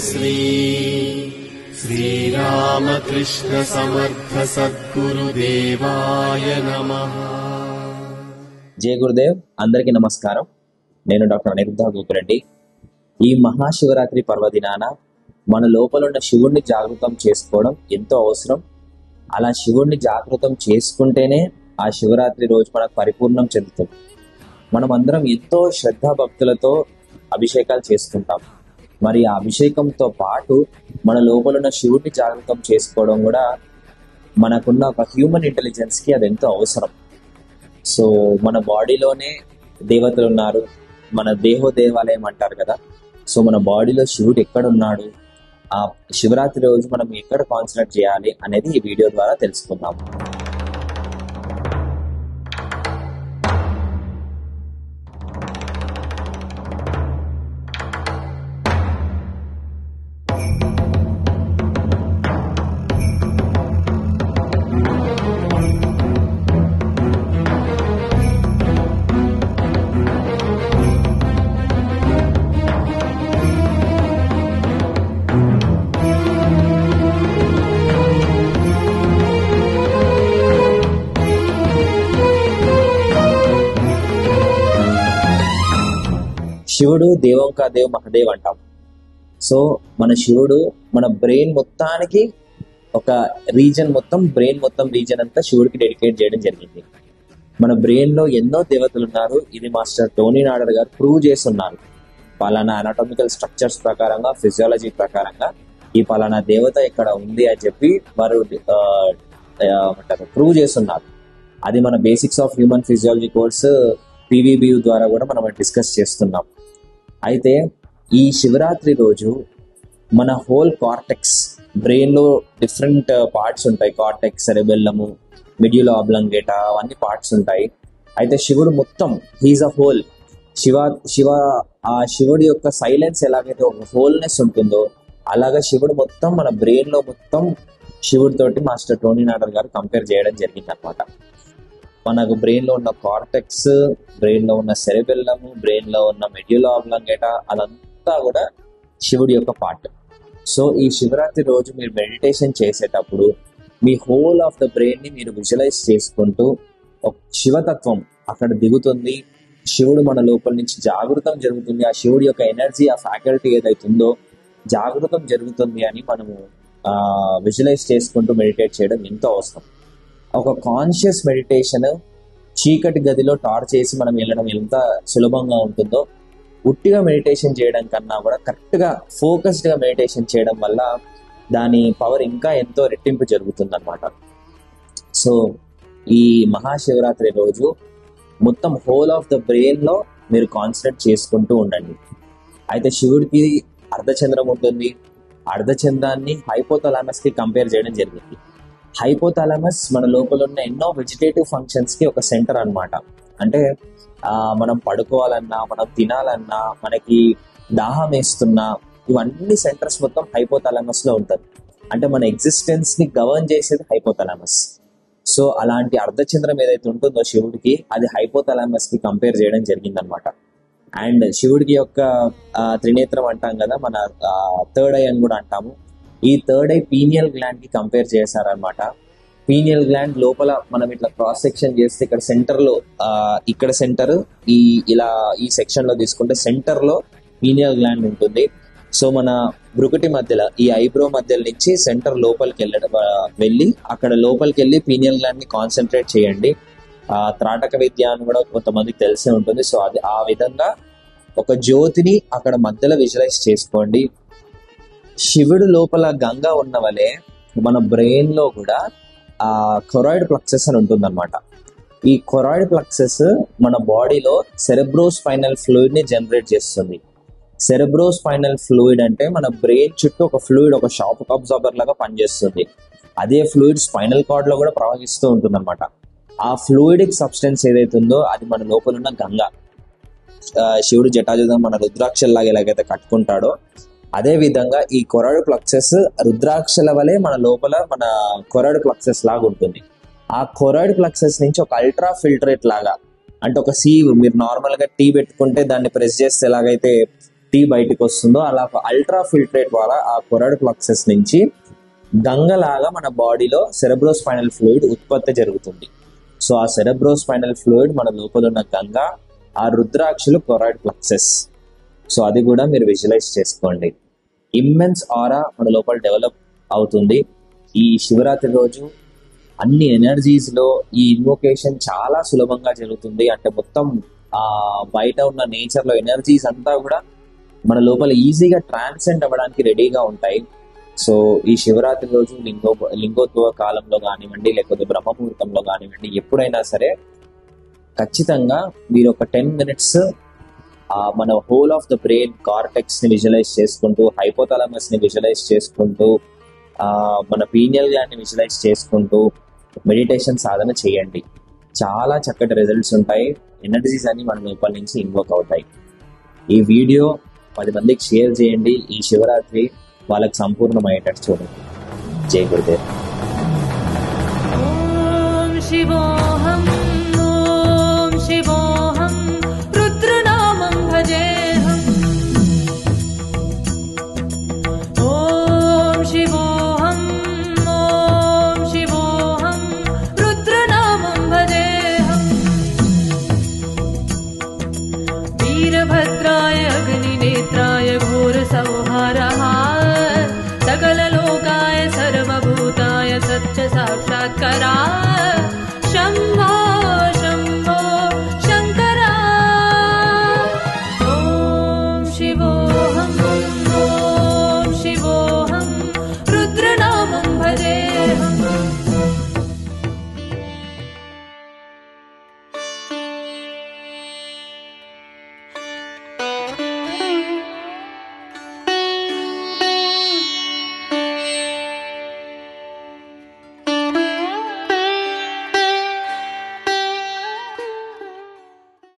श्री श्रीरामकृष्ण समर्थ सद्गुरुदेवाय नमः। జయ గురుదేవ్. అందరికీ నమస్కారం. నేను డాక్టర్ అనిరుద్ధ గోపిరెడ్డి. ఈ మహాశివరాత్రి పర్వదినాన మన లోపల ఉన్న శివుణ్ణి జాగృతం చేసుకోవడం ఎంతో అవసరం. అలా శివుణ్ణి జాగృతం చేసుకుంటేనే ఆ శివరాత్రి రోజు మనకు పరిపూర్ణం చెందుతుంది. మనం అందరం ఎంతో శ్రద్ధాభక్తులతో అభిషేకాలు చేసుకుంటాం. మరి ఆ అభిషేకంతో పాటు మన లోపల ఉన్న శివుణ్ణి జాగృతం చేసుకోవడం కూడా మనకున్న ఒక హ్యూమన్ ఇంటెలిజెన్స్కి అది ఎంతో అవసరం. సో మన బాడీలోనే దేవతలు ఉన్నారు, మన దేవాలయం అంటారు కదా. సో మన బాడీలో శివుడు ఎక్కడున్నాడు, ఆ శివరాత్రి రోజు మనం ఎక్కడ కాన్సన్ట్రేట్ చేయాలి అనేది ఈ వీడియో ద్వారా తెలుసుకుందాం. శివుడు దేవంకా దేవ్ మహదేవ్ అంటాం. సో మన శివుడు మన బ్రెయిన్ మొత్తానికి ఒక రీజన్ రీజన్ అంతా శివుడికి డెడికేట్ చేయడం జరిగింది. మన బ్రెయిన్ లో ఎన్నో దేవతలు ఉన్నారు. ఇది మాస్టర్ టోనీ నాడర్ గారు ప్రూవ్ చేస్తున్నారు. పలానా అనాటమికల్ స్ట్రక్చర్స్ ప్రకారంగా, ఫిజియాలజీ ప్రకారంగా ఈ పలానా దేవత ఇక్కడ ఉంది అని చెప్పి వారు ప్రూవ్ చేస్తున్నారు. అది మన basics of human physiology course PVBU ద్వారా కూడా మనం డిస్కస్ చేస్తున్నాం. అయితే ఈ శివరాత్రి రోజు మన హోల్ కార్టెక్స్, బ్రెయిన్ లో డిఫరెంట్ పార్ట్స్ ఉంటాయి. కార్టెక్స్, సెరెబెల్లము, మిడ్యులా ఆబ్లంగేటా, అవన్నీ పార్ట్స్ ఉంటాయి. అయితే శివుడు మొత్తం హీజ్ అ హోల్. ఆ శివుడి యొక్క సైలెన్స్ ఎలాగైతే ఒక హోల్నెస్ ఉంటుందో అలాగా శివుడు మొత్తం మన బ్రెయిన్ లో మొత్తం శివుడితోటి మాస్టర్ టోనీ నాడర్ గారు కంపేర్ చేయడం జరిగింది అనమాట. మనకు బ్రెయిన్ లో ఉన్న కార్టెక్స్, బ్రెయిన్ లో ఉన్న సెరెబెల్లము, బ్రెయిన్ లో ఉన్న మెడ్యులా ఆబ్లంగేటా, అదంతా కూడా శివుడి యొక్క పార్ట్. సో ఈ శివరాత్రి రోజు మీరు మెడిటేషన్ చేసేటప్పుడు మీ హోల్ ఆఫ్ ద బ్రెయిన్ ని మీరు విజువలైజ్ చేసుకుంటూ ఒక శివతత్వం అక్కడ దిగుతుంది. శివుడు మన లోపల నుంచి జాగృతం జరుగుతుంది. ఆ శివుడి యొక్క ఎనర్జీ, ఆ ఫ్యాకల్టీ ఏదైతుందో జాగృతం జరుగుతుంది అని మనము విజువలైజ్ చేసుకుంటూ మెడిటేట్ చేయడం ఎంతో అవసరం. ఒక కాన్షియస్ మెడిటేషన్ చీకటి గదిలో టార్చ్ చేసి మనం వెళ్ళడం ఎంత సులభంగా ఉంటుందో, ఉట్టిగా మెడిటేషన్ చేయడం కన్నా కూడా కరెక్ట్గా ఫోకస్డ్గా మెడిటేషన్ చేయడం వల్ల దాని పవర్ ఇంకా ఎంతో రెట్టింపు జరుగుతుంది అనమాట. సో ఈ మహాశివరాత్రి రోజు మొత్తం హోల్ ఆఫ్ ద బ్రెయిన్లో మీరు కాన్సన్ట్రేట్ చేసుకుంటూ ఉండండి. అయితే శివుడికి అర్ధచంద్రం ఉంటుంది. అర్ధచంద్రాన్ని హైపోథలామస్కి కంపేర్ చేయడం జరిగింది. హైపోథాలమస్ మన లోపల ఉన్న ఎన్నో వెజిటేటివ్ ఫంక్షన్స్ కి ఒక సెంటర్ అన్నమాట. అంటే మనం పడుకోవాలన్నా, మనం తినాలన్నా, మనకి దాహం వేస్తున్నా, ఇవన్నీ సెంటర్స్ మొత్తం హైపోథాలమస్ లో ఉంటుంది. అంటే మన ఎగ్జిస్టెన్స్ ని గవర్న్ చేసేది హైపోథాలమస్. సో అలాంటి అర్ధచంద్రం ఏదైతే ఉంటుందో శివుడికి, అది హైపోథాలమస్ కి కంపేర్ చేయడం జరిగింది అనమాట. అండ్ శివుడికి యొక్క త్రినేత్రం అంటాం కదా, మన థర్డ్ ఐ అని కూడా అంటాము. ఈ థర్డ్ ఐ పీనియల్ గ్లాండ్ కి కంపేర్ చేశారనమాట. పీనియల్ గ్లాండ్ లోపల మనం ఇట్లా క్రాస్ సెక్షన్ చేస్తే ఇక్కడ సెంటర్ లో, ఇక్కడ సెంటర్ ఇలా ఈ సెక్షన్ లో తీసుకుంటే సెంటర్ లో పీనియల్ గ్లాండ్ ఉంటుంది. సో మన బ్రుకుటి మధ్యలో, ఈ ఐబ్రో మధ్యలో నుంచి సెంటర్ లోపలికి వెళ్ళి అక్కడ లోపలికి వెళ్ళి పీనియల్ గ్లాండ్ ని కాన్సన్ట్రేట్ చేయండి. త్రాటక విద్య అని కూడా కొంతమందికి తెలిసే ఉంటుంది. సో అది ఆ విధంగా ఒక జ్యోతిని అక్కడ మధ్యలో విజువలైజ్ చేసుకోండి. శివుడు లోపల గంగా ఉన్న వలె మన బ్రెయిన్ లో కూడా ఆ కొరాయిడ్ ప్లక్సెస్ అని ఉంటుందన్నమాట. ఈ కొరాయిడ్ ప్లక్సెస్ మన బాడీలో సెరెబ్రోస్పైనల్ ఫ్లూయిడ్ ని జనరేట్ చేస్తుంది. సెరెబ్రోస్పైనల్ ఫ్లూయిడ్ అంటే మన బ్రెయిన్ చుట్టూ ఒక ఫ్లూయిడ్, ఒక షాక్ అబ్జార్బర్ లాగా పనిచేస్తుంది. అదే ఫ్లూయిడ్ స్పైనల్ కార్డ్ లో కూడా ప్రవహిస్తూ ఉంటుంది అనమాట. ఆ ఫ్లూయిడిక్ సబ్స్టెన్స్ ఏదైతుందో అది మన లోపల ఉన్న గంగా. శివుడు జటాజుటం మన రుద్రాక్షల్లాగా ఎలాగైతే కట్టుకుంటాడో అదే విధంగా ఈ కొరాయిడ్ ప్లక్సెస్ రుద్రాక్షల వలె మన లోపల మన కొరాయిడ్ ప్లక్సెస్ లాగా ఉంటుంది. ఆ కొరాయిడ్ ప్లక్సెస్ నుంచి ఒక అల్ట్రా ఫిల్టరేట్ లాగా, అంటే ఒక సీవ్, మీరు నార్మల్ గా టీ పెట్టుకుంటే దాన్ని ప్రెస్ చేస్తే ఎలాగైతే టీ బయటకు వస్తుందో అలా అల్ట్రా ఫిల్ట్రేట్ ద్వారా ఆ కొరాయిడ్ ప్లక్సెస్ నుంచి గంగలాగా మన బాడీలో సెరెబ్రోస్పైనల్ ఫ్లూయిడ్ ఉత్పత్తి జరుగుతుంది. సో ఆ సెరెబ్రోస్పైనల్ ఫ్లూయిడ్ మన లోపల ఉన్న గంగ, ఆ రుద్రాక్షలు కొరాయిడ్ ప్లక్సెస్. సో అది కూడా మీరు విజువలైజ్ చేసుకోండి. ఇమ్మెన్స్ ఆరా మన లోపల డెవలప్ అవుతుంది. ఈ శివరాత్రి రోజు అన్ని ఎనర్జీస్ లో ఈ ఇన్వోకేషన్ చాలా సులభంగా జరుగుతుంది. అంటే మొత్తం బయట ఉన్న నేచర్ లో ఎనర్జీస్ అంతా కూడా మన లోపల ఈజీగా ట్రాన్సెండ్ అవ్వడానికి రెడీగా ఉంటాయి. సో ఈ శివరాత్రి రోజు లింగోద్భవ కాలంలో కానివ్వండి, లేకపోతే బ్రహ్మముహూర్తంలో కానివ్వండి, ఎప్పుడైనా సరే ఖచ్చితంగా మీరు ఒక 10 minutes మన whole of the brain cortex ని విజువలైజ్ చేసుకుంటూ, హైపోథాలమస్ ని విజువలైజ్ చేసుకుంటూ, మన పీనియల్ గ్లాండ్ ని విజువలైజ్ చేసుకుంటూ మెడిటేషన్ సాధన చేయండి. చాలా చక్కటి రిజల్ట్స్ ఉంటాయి. ఎనర్జీస్ అన్ని మన లోపల నుంచి ఇన్వోక్ అవుతాయి. ఈ వీడియో 10 మందికి షేర్ చేయండి. ఈ శివరాత్రి వాళ్ళకి సంపూర్ణమయ్యేటట్టు చూడండి. జై గురుదేవ్. ఓం శివోహం ఓం శివోహం రుద్రనామం భజేహం. ఓం శివోహం ఓం శివోహం రుద్రనామం భజేహం. వీరభద్రాయ అగ్నినేత్రాయ ఘోర